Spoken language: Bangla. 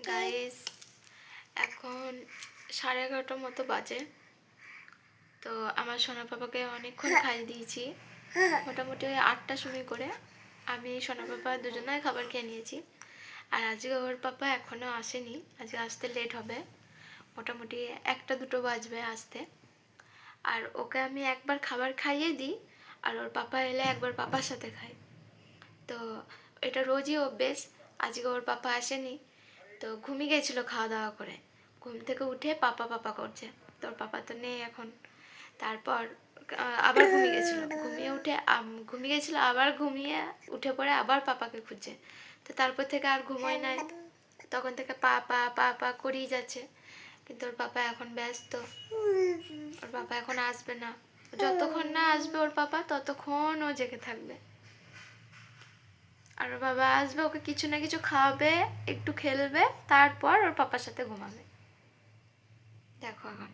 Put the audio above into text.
গাইস এখন 11:30টার মতো বাজে। তো আমার সোনা পাপাকে অনেকক্ষণ খাইয়ে দিয়েছি, মোটামুটি ওই 8টার সময় করে আমি সোনা পাপা দুজনাই খাবার খেয়ে নিয়েছি। আর আজকে ওর পাপা এখনও আসেনি, আজকে আসতে লেট হবে, মোটামুটি 1-2 বাজবে আসতে। আর ওকে আমি একবার খাবার খাইয়ে দিই আর ওর পাপা এলে একবার পাপার সাথে খাই। তো এটা রোজই অভ্যেস। আজকে ওর পাপা আসেনি, তো ঘুমিয়ে গেছিলো খাওয়া দাওয়া করে, ঘুম থেকে উঠে পাপা পাপা করছে। তোর পাপা তো নেই এখন। তারপর আবার ঘুমিয়ে গেছিলো, আবার ঘুমিয়ে উঠে পড়ে আবার পাপাকে খুঁজছে। তো তারপর থেকে আর ঘুমোয় নাই, তখন থেকে পাপা পাপা করেই যাচ্ছে। কিন্তু ওর পাপা এখন ব্যস্ত, ওর পাপা এখন আসবে না। যতক্ষণ না আসবে ওর পাপা ততক্ষণ ও জেগে থাকবে। আর ওর বাবা আসবে, ওকে কিছু না কিছু খাওয়াবে, একটু খেলবে, তারপর ওর পাপার সাথে ঘুমাবে। দেখো এখন